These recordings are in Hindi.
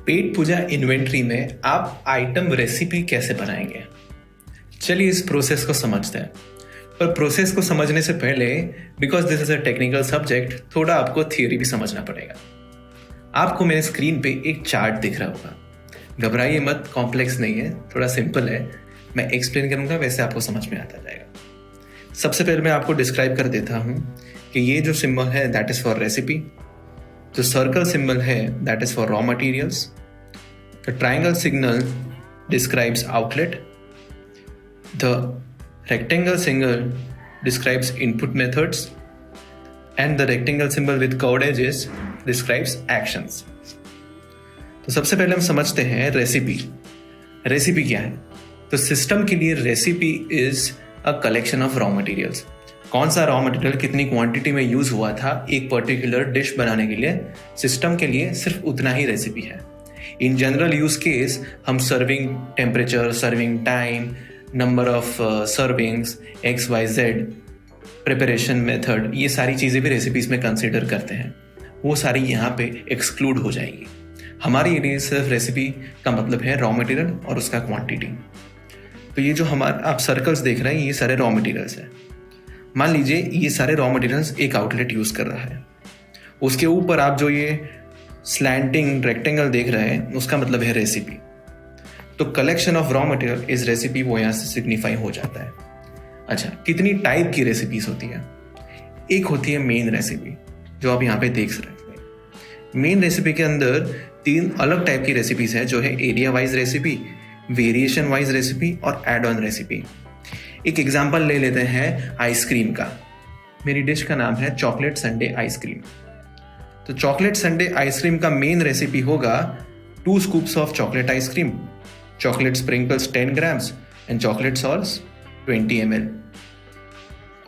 पेट पूजा इन्वेंट्री में आप आइटम रेसिपी कैसे बनाएंगे? चलिए इस प्रोसेस को समझते हैं। पर प्रोसेस को समझने से पहले, because this is a technical subject, थोड़ा आपको थियोरी भी समझना पड़ेगा। आपको मेरे स्क्रीन पे एक चार्ट दिख रहा होगा। घबराइए मत, कॉम्प्लेक्स नहीं है, थोड़ा सिंपल है। मैं एक्सप्लेन करूंगा, वैसे आपको समझ में आता जाएगा। सबसे पहले मैं आपको डिस्क्राइब कर देता हूं कि ये जो सिंबल है दैट इज फॉर रेसिपी, जो सर्कल सिंबल है that is for raw materials, the triangle signal describes outlet, the rectangle symbol describes input methods, and the rectangle symbol with curved edges describes actions. तो सबसे पहले हम समझते हैं रेसिपी। रेसिपी क्या है? तो सिस्टम के लिए recipe is a collection of raw materials. कौन सा रॉ मटेरियल कितनी क्वांटिटी में यूज हुआ था एक पर्टिकुलर डिश बनाने के लिए, सिस्टम के लिए सिर्फ उतना ही रेसिपी है। इन जनरल यूज केस हम serving temperature, serving time, number of servings, XYZ, preparation method, ये सारी चीज़ें भी रेसिपीज़ में कंसिडर करते हैं। वो सारी यहाँ पे एक्सक्लूड हो जाएंगी। हमारे लिए सिर्फ रेसिपी का मतलब है रॉ मटेरियल और उसका क्वांटिटी। तो ये जो हमारा आप सर्कल्स देख रहे हैं, ये सारे रॉ मटेरियल्स हैं। मान लीजिए ये सारे रॉ मटेरियल्स एक आउटलेट यूज़ कर रहा है। उसके ऊपर आप जो ये स्लैंटिंग रेक्टेंगल देख रहे हैं, उसका मतलब है रेसिपी। तो collection of raw material is recipe, वो यहाँ से सिग्निफाई हो जाता है। अच्छा, कितनी टाइप की रेसिपीज होती है? एक होती है मेन रेसिपी, जो आप यहाँ पे देख रहे हैं। मेन रेसिपी के अंदर 3 अलग टाइप की रेसिपीज हैं, जो है area wise recipe, variation wise recipe और एड ऑन रेसिपी। एक एग्जाम्पल ले लेते हैं आइसक्रीम का। मेरी डिश का नाम है चॉकलेट संडे आइसक्रीम। तो चॉकलेट संडे आइसक्रीम का मेन रेसिपी होगा 2 scoops of chocolate ice cream, chocolate sprinkles 10 grams and chocolate sauce 20 ml।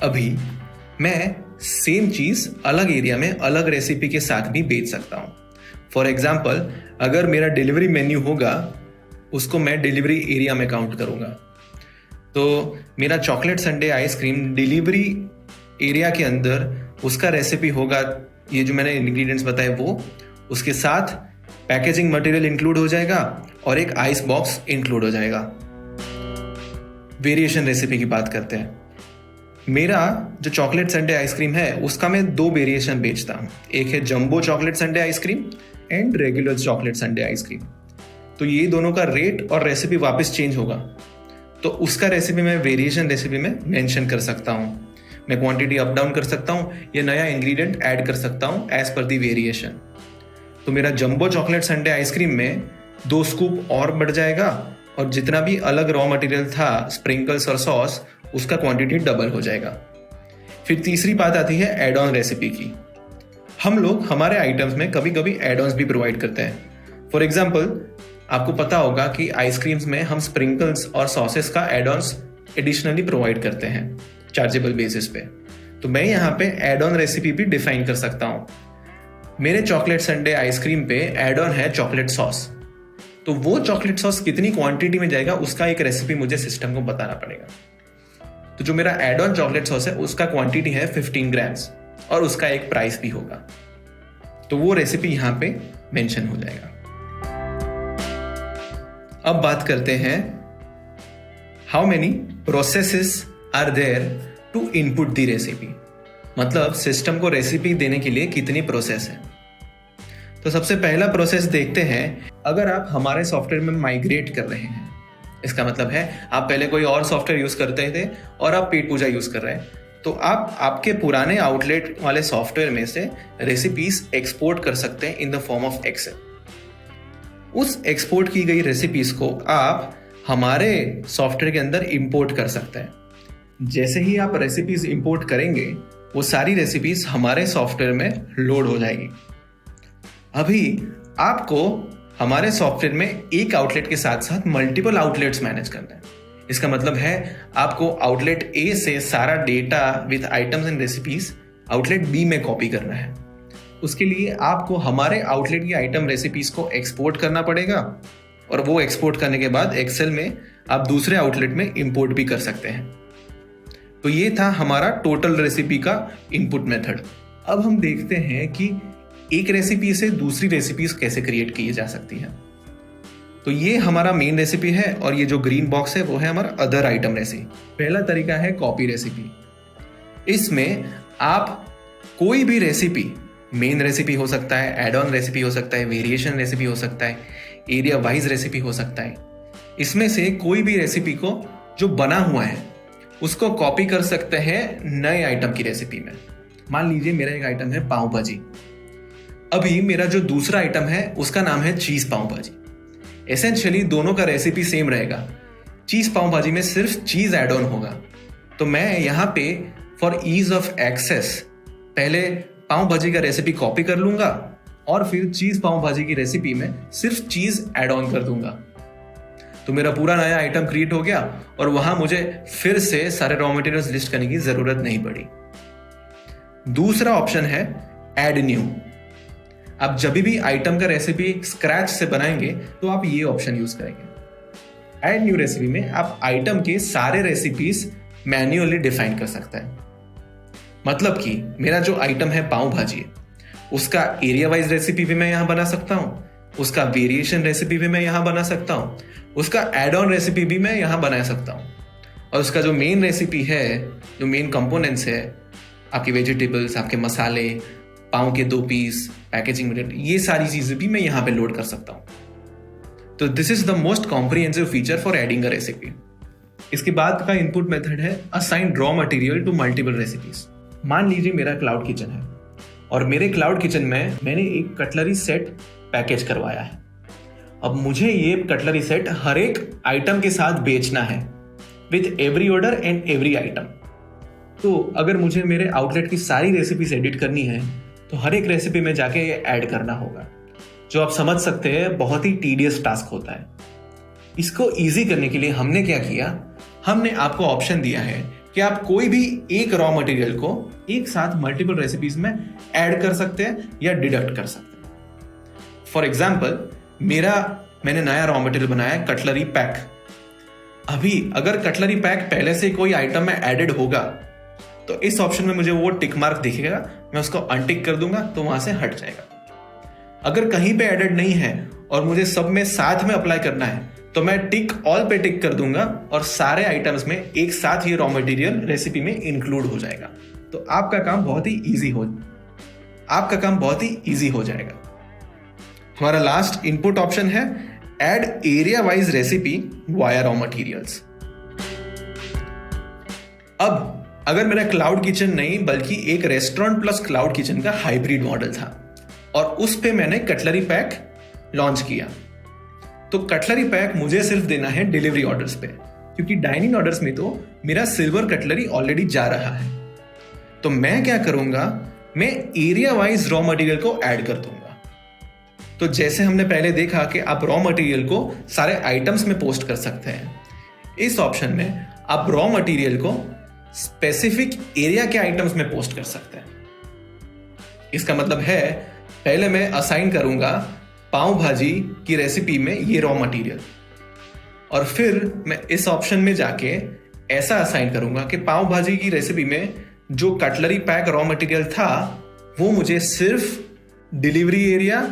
अभी मैं सेम चीज अलग एरिया में अलग रेसिपी के साथ भी बेच सकता हूं। फॉर एग्जाम्पल, अगर मेरा डिलीवरी मेन्यू होगा, उसको मैं डिलीवरी एरिया में काउंट करूंगा। तो मेरा chocolate Sunday ice cream delivery area के अंदर उसका रेसिपी होगा, ये जो मैंने इंग्रेडिएंट्स बताए वो, उसके साथ पैकेजिंग मटेरियल इंक्लूड हो जाएगा और एक आइस बॉक्स इंक्लूड हो जाएगा। वेरिएशन रेसिपी की बात करते हैं। मेरा जो चॉकलेट संडे आइसक्रीम है, उसका मैं 2 वेरिएशन बेचता हूँ। एक है jumbo chocolate Sunday ice cream and regular chocolate Sunday ice cream. तो ये दोनों का रेट और रेसिपी वापस चेंज होगा। तो उसका रेसिपी मैं वेरिएशन रेसिपी में मेंशन कर सकता हूँ। मैं क्वांटिटी अप डाउन कर सकता हूँ या नया इंग्रेडिएंट ऐड कर सकता हूँ एज पर दी वेरिएशन। तो मेरा जंबो चॉकलेट संडे आइसक्रीम में 2 स्कूप और बढ़ जाएगा और जितना भी अलग रॉ मटेरियल था, स्प्रिंकल्स और सॉस, उसका क्वांटिटी डबल हो जाएगा। फिर तीसरी बात आती है एड ऑन रेसिपी की। हम लोग हमारे आइटम्स में कभी कभी एड ऑन्स भी प्रोवाइड करते हैं। फॉर एग्जाम्पल, आपको पता होगा कि आइसक्रीम्स में हम स्प्रिंकल्स और सॉसेस का एड ऑन्स एडिशनली प्रोवाइड करते हैं चार्जेबल बेसिस पे। तो मैं यहाँ पे एड ऑन रेसिपी भी डिफाइन कर सकता हूँ। मेरे चॉकलेट संडे आइसक्रीम पे एड ऑन है चॉकलेट सॉस। तो वो चॉकलेट सॉस कितनी क्वांटिटी में जाएगा, उसका एक रेसिपी मुझे सिस्टम को बताना पड़ेगा। तो जो मेरा एड ऑन चॉकलेट सॉस है, उसका क्वांटिटी है 15 ग्राम्स और उसका एक प्राइस भी होगा। तो वो रेसिपी यहां पे मेंशन हो जाएगा। अब बात करते हैं how many processes are there to input the recipe. मतलब सिस्टम को रेसिपी देने के लिए कितनी प्रोसेस है। तो सबसे पहला प्रोसेस देखते हैं। अगर आप हमारे सॉफ्टवेयर में माइग्रेट कर रहे हैं, इसका मतलब है आप पहले कोई और सॉफ्टवेयर यूज करते थे और आप पेट पूजा यूज कर रहे हैं, तो आप आपके पुराने आउटलेट वाले सॉफ्टवेयर में से रेसिपीज एक्सपोर्ट कर सकते हैं in the form of Excel. उस एक्सपोर्ट की गई रेसिपीज को आप हमारे सॉफ्टवेयर के अंदर इंपोर्ट कर सकते हैं। जैसे ही आप रेसिपीज इंपोर्ट करेंगे, वो सारी रेसिपीज हमारे सॉफ्टवेयर में लोड हो जाएगी। अभी आपको हमारे सॉफ्टवेयर में एक आउटलेट के साथ साथ मल्टीपल आउटलेट्स मैनेज करना है। इसका मतलब है आपको आउटलेट ए से सारा data with items and recipes outlet B में कॉपी करना है। उसके लिए आपको हमारे आउटलेट की आइटम रेसिपीज को एक्सपोर्ट करना पड़ेगा और वो एक्सपोर्ट करने के बाद एक्सेल में आप दूसरे आउटलेट में इंपोर्ट भी कर सकते हैं। तो ये था हमारा टोटल रेसिपी का इनपुट मेथड। अब हम देखते हैं कि एक रेसिपी से दूसरी रेसिपीज कैसे क्रिएट की जा सकती है। तो ये हमारा मेन रेसिपी है और ये जो ग्रीन बॉक्स है वो है हमारा अदर आइटम रेसिपी। पहला तरीका है कॉपी रेसिपी। इसमें आप कोई भी रेसिपी, मेन रेसिपी हो सकता है, एड ऑन रेसिपी हो सकता है, वेरिएशन रेसिपी हो सकता है, एरिया वाइज रेसिपी हो सकता है, इसमें से कोई भी रेसिपी को जो बना हुआ है उसको कॉपी कर सकते हैं नए आइटम की रेसिपी में। मान लीजिए मेरा एक आइटम है पाव भाजी। अभी मेरा जो दूसरा आइटम है उसका नाम है चीज पाव भाजी। एसेंशियली दोनों का रेसिपी सेम रहेगा। चीज पाव भाजी में सिर्फ चीज एड ऑन होगा। तो मैं यहाँ पे फॉर ईज ऑफ एक्सेस पहले पाव भाजी का रेसिपी कॉपी कर लूंगा और फिर चीज पाव भाजी की रेसिपी में सिर्फ चीज ऐड ऑन कर दूंगा। तो मेरा पूरा नया आइटम क्रिएट हो गया और वहां मुझे फिर से सारे रॉ मटेरियल्स लिस्ट करने की जरूरत नहीं पड़ी। दूसरा ऑप्शन है ऐड न्यू। आप जब भी आइटम का रेसिपी स्क्रैच से बनाएंगे तो आप ये ऑप्शन यूज करेंगे। ऐड न्यू रेसिपी में आप आइटम के सारे रेसिपीज मैन्युअली डिफाइन कर सकते हैं। मतलब कि मेरा जो आइटम है पाव भाजी, उसका एरिया वाइज रेसिपी भी मैं यहां बना सकता हूं, उसका वेरिएशन रेसिपी भी मैं यहां बना सकता हूं, उसका एड ऑन रेसिपी भी मैं यहां बना सकता हूं, और उसका जो मेन रेसिपी है, जो मेन कंपोनेंट्स है, आपके वेजिटेबल्स, आपके मसाले, पाव के 2 पीस, पैकेजिंग मटेरियल, ये सारी चीजें भी मैं यहां पे लोड कर सकता हूं। तो this is the most comprehensive feature for adding a recipe. इसके बाद का इनपुट मेथड है assign raw material to multiple recipes. मान लीजिए मेरा क्लाउड किचन है और मेरे क्लाउड किचन में मैंने एक कटलरी सेट पैकेज करवाया है। अब मुझे ये कटलरी सेट हर एक आइटम के साथ बेचना है with every order and every item. तो अगर मुझे मेरे आउटलेट की सारी रेसिपीज एडिट करनी है तो हर एक रेसिपी में जाके ये ऐड करना होगा, जो आप समझ सकते हैं बहुत ही टीडियस टास्क होता है। इसको इजी करने के लिए हमने क्या किया, हमने आपको ऑप्शन दिया है कि आप कोई भी एक रॉ मटेरियल को एक साथ मल्टीपल रेसिपीज में ऐड कर सकते हैं या डिडक्ट कर सकते हैं। फॉर एग्जाम्पल मैंने नया रॉ मटेरियल बनाया है कटलरी पैक। अभी अगर कटलरी पैक पहले से कोई आइटम में एडेड होगा तो इस ऑप्शन में मुझे वो टिक मार्क दिखेगा, मैं उसको अनटिक कर दूंगा तो वहां से हट जाएगा। अगर कहीं पे एडेड नहीं है और मुझे सब में साथ में अप्लाई करना है तो मैं टिक ऑल पे टिक कर दूंगा और सारे आइटम्स में एक साथ ये रॉ मटेरियल रेसिपी में इंक्लूड हो जाएगा। तो आपका काम बहुत ही इजी हो जाएगा। हमारा लास्ट इनपुट ऑप्शन है add area wise recipe via raw materials. अब अगर मेरा क्लाउड किचन नहीं बल्कि एक रेस्टोरेंट प्लस क्लाउड किचन का हाइब्रिड मॉडल था और उस पे मैंने कटलरी पैक लॉन्च किया, तो कटलरी पैक मुझे सिर्फ देना है डिलीवरी ऑर्डर्स पे, क्योंकि डाइनिंग ऑर्डर्स में तो मेरा सिल्वर कटलरी ऑलरेडी जा रहा है। तो मैं क्या करूंगा, मैं एरिया वाइज रॉ मटेरियल को ऐड कर दूंगा। तो जैसे हमने पहले देखा कि आप रॉ मटेरियल को सारे आइटम्स में पोस्ट कर सकते हैं, इस ऑप्शन में आप रॉ मटेरियल को स्पेसिफिक एरिया के आइटम्स में पोस्ट कर सकते हैं। इसका मतलब है पहले मैं असाइन करूंगा पाव भाजी की रेसिपी में ये रॉ मटेरियल, और फिर मैं इस ऑप्शन में जाके ऐसा असाइन करूंगा कि पाव भाजी की रेसिपी में जो कटलरी पैक रॉ मटेरियल था वो मुझे सिर्फ delivery area,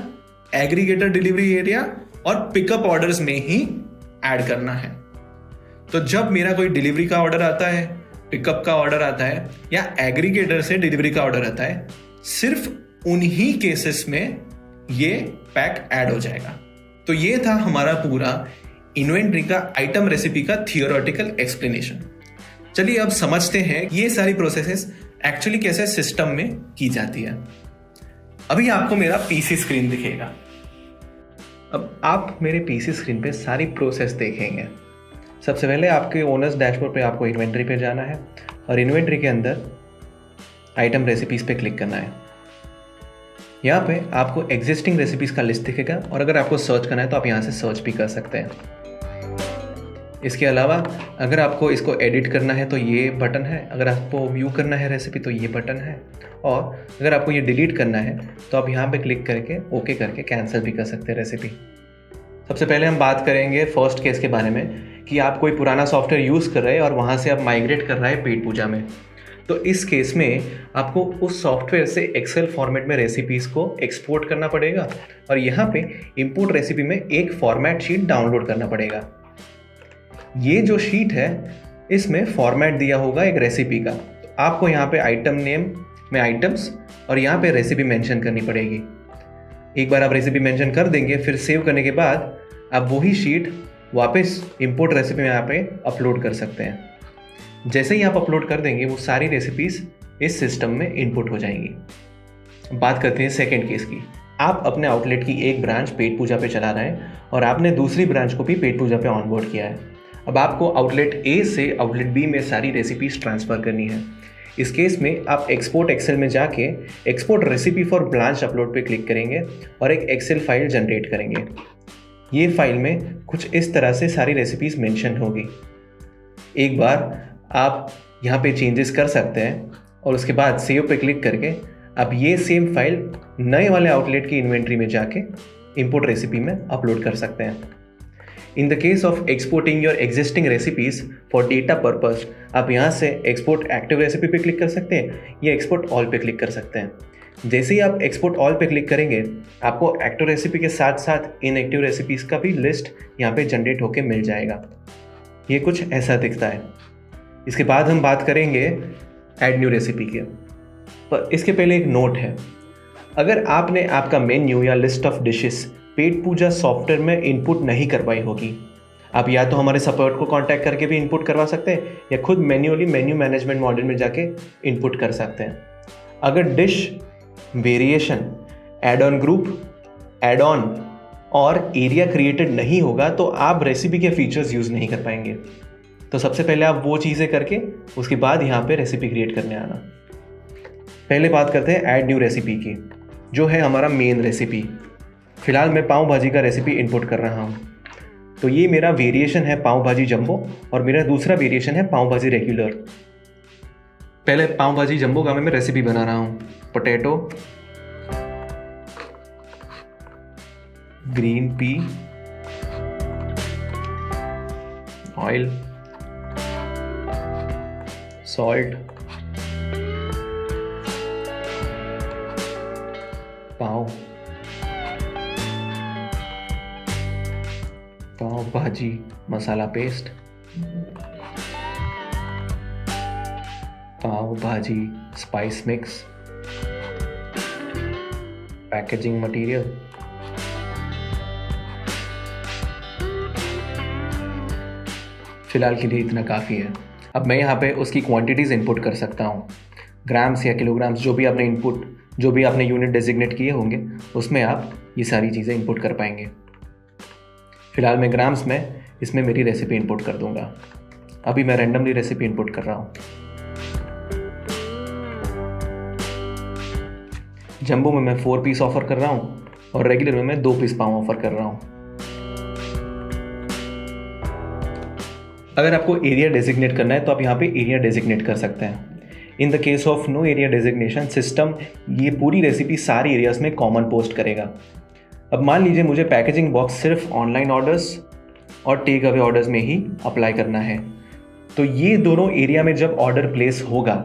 aggregator delivery area और पिकअप ऑर्डर्स में ही ऐड करना है। तो जब मेरा कोई डिलीवरी का ऑर्डर आता है, पिकअप का ऑर्डर आता है या एग्रीगेटर से डिलीवरी का ऑर्डर आता है, सिर्फ उन्हीं केसेस में ये पैक ऐड हो जाएगा। तो ये था हमारा पूरा इन्वेंटरी का आइटम रेसिपी का थियोरेटिकल एक्सप्लेनेशन। चलिए अब समझते हैं ये सारी प्रोसेसेस एक्चुअली कैसे सिस्टम में की जाती है। अभी आपको मेरा पीसी स्क्रीन दिखेगा। अब आप मेरे पीसी स्क्रीन पे सारी प्रोसेस देखेंगे। सबसे पहले आपके ओनर्स डैशबोर्ड पे आपको इन्वेंटरी पे जाना है और इन्वेंटरी के अंदर आइटम रेसिपीज पे क्लिक करना है। यहाँ पे आपको एग्जिस्टिंग रेसिपीज का लिस्ट दिखेगा और अगर आपको सर्च करना है तो आप यहाँ से सर्च भी कर सकते हैं। इसके अलावा अगर आपको इसको एडिट करना है तो ये बटन है, अगर आपको व्यू करना है रेसिपी तो ये बटन है, और अगर आपको ये डिलीट करना है तो आप यहाँ पे क्लिक करके ओके करके कैंसिल भी कर सकते हैं रेसिपी। सबसे पहले हम बात करेंगे फर्स्ट केस के बारे में कि आप कोई पुराना सॉफ्टवेयर यूज़ कर रहे हैं और वहाँ से आप माइग्रेट कर रहे हैं पेट पूजा में। तो इस केस में आपको उस सॉफ्टवेयर से एक्सेल फॉर्मेट में रेसिपीज़ को एक्सपोर्ट करना पड़ेगा और यहाँ पे इंपोर्ट रेसिपी में एक फॉर्मेट शीट डाउनलोड करना पड़ेगा। ये जो शीट है इसमें फॉर्मेट दिया होगा एक रेसिपी का। तो आपको यहाँ पे आइटम नेम में आइटम्स और यहाँ पे रेसिपी मेंशन करनी पड़ेगी। एक बार आप रेसिपी मेंशन कर देंगे, फिर सेव करने के बाद आप वही शीट वापस इंपोर्ट रेसिपी में यहाँ पे अपलोड कर सकते हैं। जैसे ही आप अपलोड कर देंगे वो सारी रेसिपीज़ इस सिस्टम में इनपुट हो जाएंगी। बात करते हैं सेकेंड केस की। आप अपने आउटलेट की एक ब्रांच पेट पूजा पे चला रहे हैं और आपने दूसरी ब्रांच को भी पेट पूजा पे ऑनबोर्ड किया है। अब आपको आउटलेट ए से आउटलेट बी में सारी रेसिपीज़ ट्रांसफ़र करनी है। इस केस में आप एक्सपोर्ट एक्सेल में जाके export recipe for branch upload पे क्लिक करेंगे और एक एक्सेल फाइल जनरेट करेंगे। ये फाइल में कुछ इस तरह से सारी रेसिपीज़ मेंशन होगी। एक बार आप यहाँ पे चेंजेस कर सकते हैं और उसके बाद सेव पे क्लिक करके आप ये सेम फाइल नए वाले आउटलेट की इन्वेंट्री में जाके इंपोर्ट रेसिपी में अपलोड कर सकते हैं। In the case of exporting your existing recipes for data purpose, आप यहाँ से एक्सपोर्ट एक्टिव रेसिपी पे क्लिक कर सकते हैं या एक्सपोर्ट ऑल पे क्लिक कर सकते हैं। जैसे ही आप एक्सपोर्ट ऑल पे क्लिक करेंगे आपको एक्टिव रेसिपी के साथ साथ इनएक्टिव रेसिपीज़ का भी लिस्ट यहाँ पे जनरेट होके मिल जाएगा। ये कुछ ऐसा दिखता है। इसके बाद हम बात करेंगे ऐड न्यू रेसिपी के, पर इसके पहले एक नोट है। अगर आपने आपका मेन्यू या list of dishes Pet Pooja software में इनपुट नहीं करवाई होगी, आप या तो हमारे सपोर्ट को कांटेक्ट करके भी इनपुट करवा सकते हैं या खुद मैन्युअली मेन्यू मैनेजमेंट मॉड्यूल में जाके इनपुट कर सकते हैं। अगर dish, variation, add on group, add on और एरिया क्रिएटेड नहीं होगा तो आप रेसिपी के फीचर्स यूज़ नहीं कर पाएंगे। तो सबसे पहले आप वो चीज़ें करके उसके बाद यहाँ पे रेसिपी क्रिएट करने आना। पहले बात करते हैं ऐड न्यू रेसिपी की, जो है हमारा मेन रेसिपी। फिलहाल मैं पाव भाजी का रेसिपी इनपुट कर रहा हूँ। तो ये मेरा वेरिएशन है पाव भाजी जंबो और मेरा दूसरा वेरिएशन है पाव भाजी रेगुलर। पहले पाव भाजी जंबो का मैं रेसिपी बना रहा हूँ। Potato, green pea, oil, salt, pav bhaji masala paste, पाव भाजी स्पाइस मिक्स, पैकेजिंग मटेरियल, फिलहाल के लिए इतना काफ़ी है। अब मैं यहाँ पे उसकी क्वांटिटीज़ इनपुट कर सकता हूँ। ग्राम्स या किलोग्राम्स, जो भी आपने यूनिट डेजिग्नेट किए होंगे उसमें आप ये सारी चीज़ें इनपुट कर पाएंगे। फिलहाल मैं ग्राम्स में इसमें मेरी रेसिपी इनपुट कर दूंगा। अभी मैं रैंडमली रेसिपी इनपुट कर रहा हूँ। जंबो में मैं 4 पीस ऑफर कर रहा हूँ और रेगुलर में मैं 2 पीस पाव ऑफर कर रहा हूँ। अगर आपको एरिया डेजिग्नेट करना है तो आप यहाँ पे एरिया डेजिग्नेट कर सकते हैं। In the case of no area designation, system ये पूरी रेसिपी सारी एरियाज में कॉमन पोस्ट करेगा। अब मान लीजिए मुझे पैकेजिंग बॉक्स सिर्फ ऑनलाइन ऑर्डर्स और टेक अवे ऑर्डर्स में ही अप्लाई करना है, तो ये दोनों एरिया में जब ऑर्डर प्लेस होगा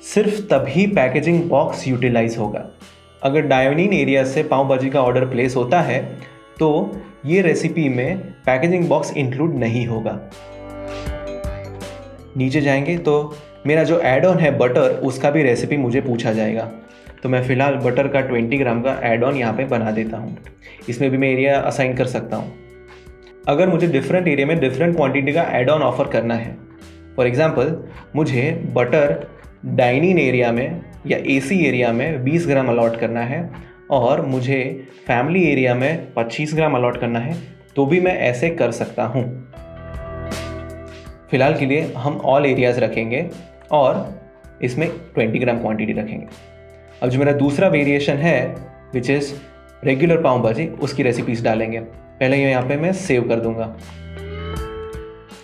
सिर्फ तभी पैकेजिंग बॉक्स यूटिलाइज होगा। अगर डाइनिंग एरिया से पाव भाजी का ऑर्डर प्लेस होता है तो ये रेसिपी में पैकेजिंग बॉक्स इंक्लूड नहीं होगा। नीचे जाएंगे तो मेरा जो ऐड ऑन है बटर, उसका भी रेसिपी मुझे पूछा जाएगा। तो मैं फ़िलहाल बटर का 20 ग्राम का ऐड ऑन यहाँ पे बना देता हूँ। इसमें भी मैं एरिया असाइन कर सकता हूँ। अगर मुझे डिफरेंट एरिया में डिफरेंट क्वांटिटी का ऐड ऑन ऑफर करना है, फॉर एग्जांपल मुझे बटर डाइनिंग एरिया में या एसी एरिया में 20 ग्राम अलॉट करना है और मुझे फैमिली एरिया में 25 ग्राम अलॉट करना है, तो भी मैं ऐसे कर सकता हूँ। फ़िलहाल के लिए हम ऑल एरियाज़ रखेंगे और इसमें 20 ग्राम क्वांटिटी रखेंगे। अब जो मेरा दूसरा वेरिएशन है विच इज़ रेगुलर पाव भाजी, उसकी रेसिपीज़ डालेंगे। पहले यहाँ पे मैं सेव कर दूंगा।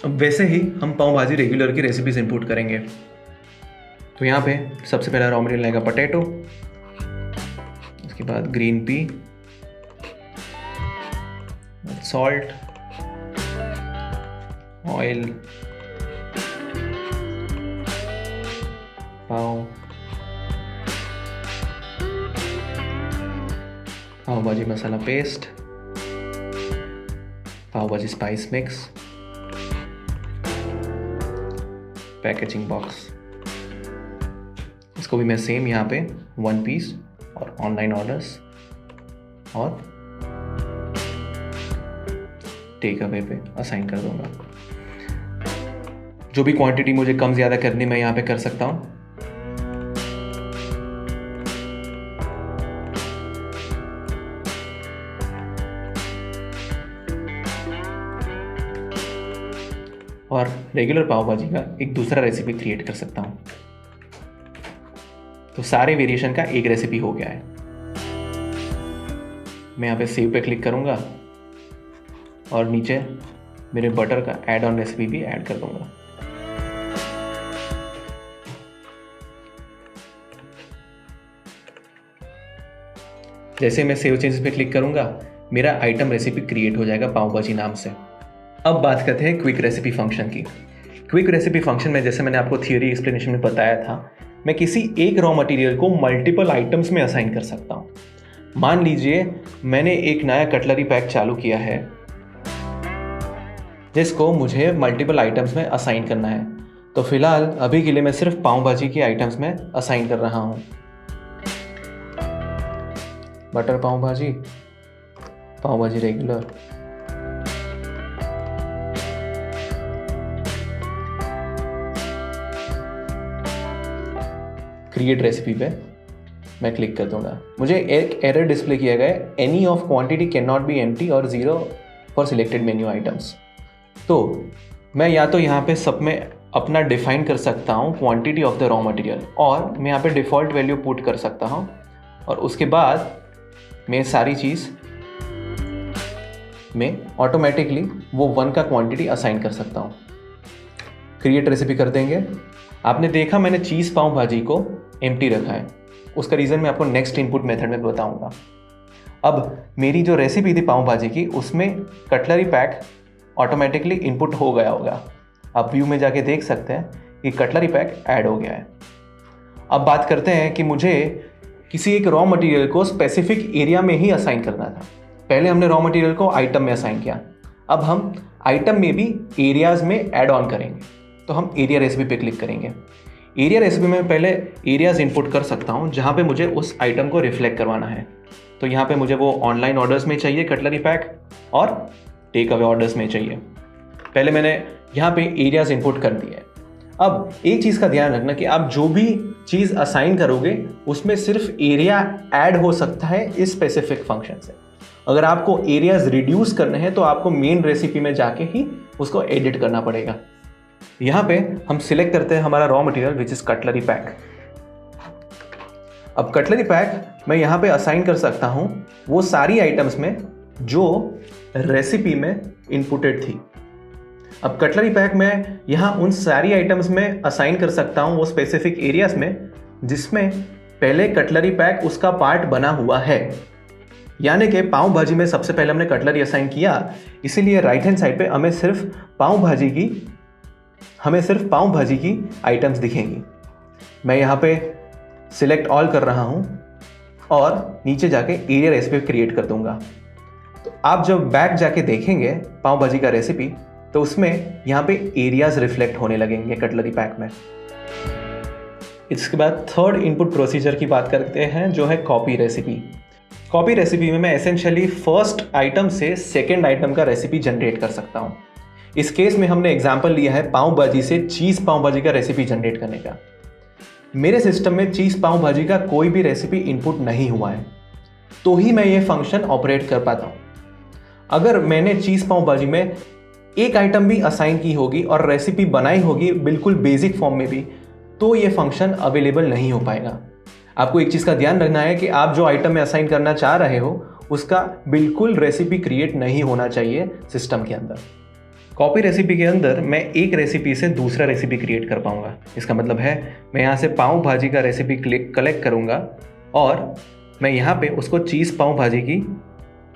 अब वैसे ही हम पाव भाजी रेगुलर की रेसिपीज़ इंपोर्ट करेंगे। तो यहाँ पे सबसे पहला रॉ मटेरियल लगेगा पोटैटो, उसके बाद ग्रीन पी, सॉल्ट, ऑयल, पाव भाजी मसाला पेस्ट, पाव भाजी स्पाइस मिक्स, पैकेजिंग बॉक्स। इसको भी मैं सेम यहाँ पे 1 पीस और ऑनलाइन ऑर्डर्स और टेक अवे पे असाइन कर दूंगा। जो भी क्वांटिटी मुझे कम ज़्यादा करनी मैं यहाँ पे कर सकता हूँ। और रेगुलर पाव भाजी का एक दूसरा रेसिपी क्रिएट कर सकता हूँ। तो सारे वेरिएशन का एक रेसिपी हो गया है। मैं यहाँ पे सेव पे क्लिक करूँगा और नीचे मेरे बटर का ऐड ऑन रेसिपी भी ऐड कर दूँगा। जैसे मैं सेव चेंजेस पे क्लिक करूँगा मेरा आइटम रेसिपी क्रिएट हो जाएगा पाव भाजी नाम से। अब बात करते हैं क्विक रेसिपी फंक्शन की। क्विक रेसिपी फंक्शन में जैसे मैंने आपको थियोरी एक्सप्लेनेशन में बताया था, मैं किसी एक रॉ मटेरियल को मल्टीपल आइटम्स में असाइन कर सकता हूँ। मान लीजिए मैंने एक नया कटलरी पैक चालू किया है जिसको मुझे मल्टीपल आइटम्स में असाइन करना है। तो फिलहाल अभी के लिए मैं सिर्फ पाव भाजी के आइटम्स में असाइन कर रहा हूँ। बटर पाव भाजी रेगुलर, क्रिएट रेसिपी पे मैं क्लिक कर दूंगा। मुझे एक एरर डिस्प्ले किया गया है, any of quantity can not be empty और 0 फॉर सिलेक्टेड मेन्यू आइटम्स। तो मैं या तो यहाँ पे सब में अपना डिफाइन कर सकता हूँ quantity of the raw material, और मैं यहाँ पे डिफ़ॉल्ट वैल्यू पुट कर सकता हूँ, और उसके बाद मैं सारी चीज़ में ऑटोमेटिकली वो 1 का क्वांटिटी असाइन कर सकता हूँ। क्रिएट रेसिपी कर देंगे। आपने देखा मैंने चीज़ पाव भाजी को एम्प्टी रखा है, उसका रीज़न मैं आपको नेक्स्ट इनपुट मेथड में बताऊंगा। अब मेरी जो रेसिपी थी पाव भाजी की, उसमें कटलरी पैक ऑटोमेटिकली इनपुट हो गया होगा। आप व्यू में जाके देख सकते हैं कि कटलरी पैक ऐड हो गया है। अब बात करते हैं कि मुझे किसी एक रॉ मटेरियल को स्पेसिफिक एरिया में ही असाइन करना था। पहले हमने रॉ मटेरियल को आइटम में असाइन किया, अब हम आइटम में भी एरियाज़ में ऐड ऑन करेंगे। तो हम एरिया रेसिपी पे क्लिक करेंगे। एरिया रेसिपी में पहले एरियाज इनपुट कर सकता हूँ जहाँ पे मुझे उस आइटम को रिफ्लेक्ट करवाना है। तो यहाँ पे मुझे वो ऑनलाइन ऑर्डर्स में चाहिए कटलरी पैक, और टेक अवे ऑर्डर्स में चाहिए। पहले मैंने यहाँ पे एरियाज इनपुट कर दिए। अब एक चीज़ का ध्यान रखना कि आप जो भी चीज़ असाइन करोगे उसमें सिर्फ एरिया ऐड हो सकता है इस स्पेसिफिक फंक्शन से। अगर आपको एरियाज रिड्यूस करने हैं तो आपको मेन रेसिपी में जाके ही उसको एडिट करना पड़ेगा। यहाँ पे हम सिलेक्ट करते हैं हमारा raw material which is cutlery pack. अब कटलरी पैक मैं यहाँ पे असाइन कर सकता हूँ वो सारी आइटम्स में जो रेसिपी में इनपुटेड थी। अब कटलरी पैक मैं यहाँ उन सारी आइटम्स में असाइन कर सकता हूँ वो स्पेसिफिक एरियाज में जिसमें पहले कटलरी पैक उसका पार्ट बना हुआ है। यानी कि पाव भाजी में सबसे पहले हमने कटलरी असाइन किया, इसीलिए राइट हैंड साइड पे हमें सिर्फ पाव भाजी की आइटम्स दिखेंगी। मैं यहाँ पे सिलेक्ट ऑल कर रहा हूँ और नीचे जाके एरिया रेसिपी क्रिएट कर दूंगा। तो आप जब बैक जाके देखेंगे पाव भाजी का रेसिपी तो उसमें यहाँ पे एरियाज रिफ्लेक्ट होने लगेंगे कटलरी पैक में। इसके बाद थर्ड इनपुट प्रोसीजर की बात करते हैं जो है कॉपी रेसिपी। कॉपी रेसिपी में मैं एसेंशियली फर्स्ट आइटम से सेकेंड आइटम का रेसिपी जनरेट कर सकता हूँ। इस केस में हमने एग्जाम्पल लिया है पाव भाजी से चीज़ पाव भाजी का रेसिपी जनरेट करने का। मेरे सिस्टम में चीज़ पाव भाजी का कोई भी रेसिपी इनपुट नहीं हुआ है, तो ही मैं ये फंक्शन ऑपरेट कर पाता हूँ। अगर मैंने चीज़ पाव भाजी में एक आइटम भी असाइन की होगी और रेसिपी बनाई होगी बिल्कुल बेसिक फॉर्म में भी, तो ये फंक्शन अवेलेबल नहीं हो पाएगा। आपको एक चीज़ का ध्यान रखना है कि आप जो आइटम में असाइन करना चाह रहे हो उसका बिल्कुल रेसिपी क्रिएट नहीं होना चाहिए सिस्टम के अंदर। कॉपी रेसिपी के अंदर मैं एक रेसिपी से दूसरा रेसिपी क्रिएट कर पाऊंगा। इसका मतलब है मैं यहाँ से पाव भाजी का रेसिपी कलेक्ट करूँगा और मैं यहाँ पे उसको चीज़ पाव भाजी की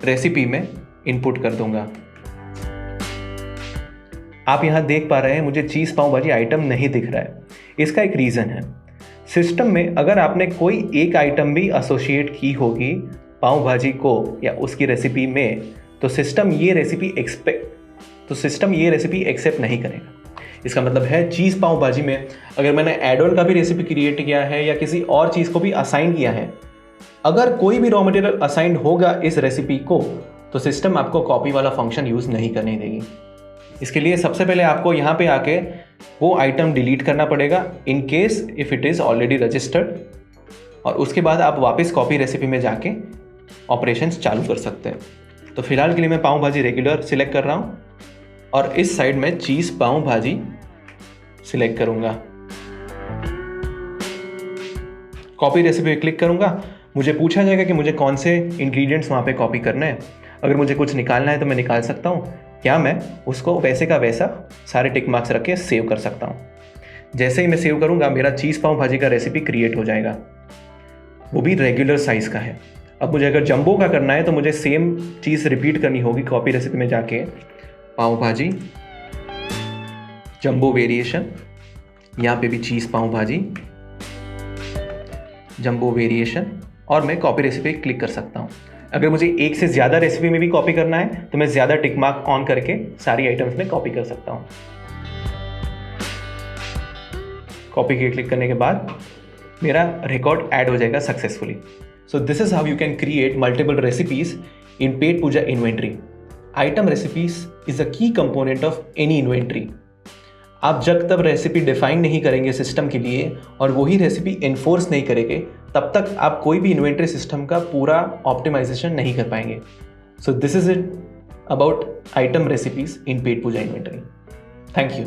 रेसिपी में इनपुट कर दूंगा। आप यहाँ देख पा रहे हैं मुझे चीज़ पाव भाजी आइटम नहीं दिख रहा है। इसका एक रीज़न है। सिस्टम में अगर आपने कोई एक आइटम भी एसोसिएट की होगी पाव भाजी को या उसकी रेसिपी में, तो सिस्टम ये रेसिपी एक्सेप्ट नहीं करेगा। इसका मतलब है चीज़ पाव भाजी में अगर मैंने एड ऑन का भी रेसिपी क्रिएट किया है या किसी और चीज़ को भी असाइन किया है, अगर कोई भी रॉ मटेरियल असाइन होगा इस रेसिपी को, तो सिस्टम आपको कॉपी वाला फंक्शन यूज़ नहीं करने देगी। इसके लिए सबसे पहले आपको यहाँ पे आके वो आइटम डिलीट करना पड़ेगा in case if it is already registered, और उसके बाद आप वापस कॉपी रेसिपी में जाके ऑपरेशंस चालू कर सकते हैं। तो फिलहाल के लिए मैं पाव भाजी रेगुलर सिलेक्ट कर रहा हूँ और इस साइड में चीज़ पाव भाजी सिलेक्ट करूँगा। कॉपी रेसिपी पे क्लिक करूँगा। मुझे पूछा जाएगा कि मुझे कौन से इंग्रेडिएंट्स वहाँ पे कॉपी करने हैं। अगर मुझे कुछ निकालना है तो मैं निकाल सकता हूँ, या मैं उसको वैसे का वैसा सारे टिक मार्क्स रख के सेव कर सकता हूँ। जैसे ही मैं सेव करूँगा मेरा चीज़ पाव भाजी का रेसिपी क्रिएट हो जाएगा, वो भी रेगुलर साइज़ का है। अब मुझे अगर जंबो का करना है तो मुझे सेम चीज़ रिपीट करनी होगी। कॉपी रेसिपी में जाके पाव भाजी जंबो वेरिएशन, यहाँ पे भी चीज़ पाव भाजी जंबो वेरिएशन, और मैं कॉपी रेसिपी क्लिक कर सकता हूँ। अगर मुझे एक से ज़्यादा रेसिपी में भी कॉपी करना है तो मैं ज़्यादा टिक मार्क ऑन करके सारी आइटम्स में कॉपी कर सकता हूँ। कॉपी के क्लिक करने के बाद मेरा रिकॉर्ड ऐड हो जाएगा successfully. So this is how you can create multiple recipes in Pet Pooja inventory. Item recipes is a key component of any inventory. आप जब तक रेसिपी डिफाइन नहीं करेंगे सिस्टम के लिए और वही रेसिपी एनफोर्स नहीं करेंगे, तब तक आप कोई भी इन्वेंट्री सिस्टम का पूरा ऑप्टिमाइजेशन नहीं कर पाएंगे। So this is it about item recipes in Pet Pooja inventory. Thank you.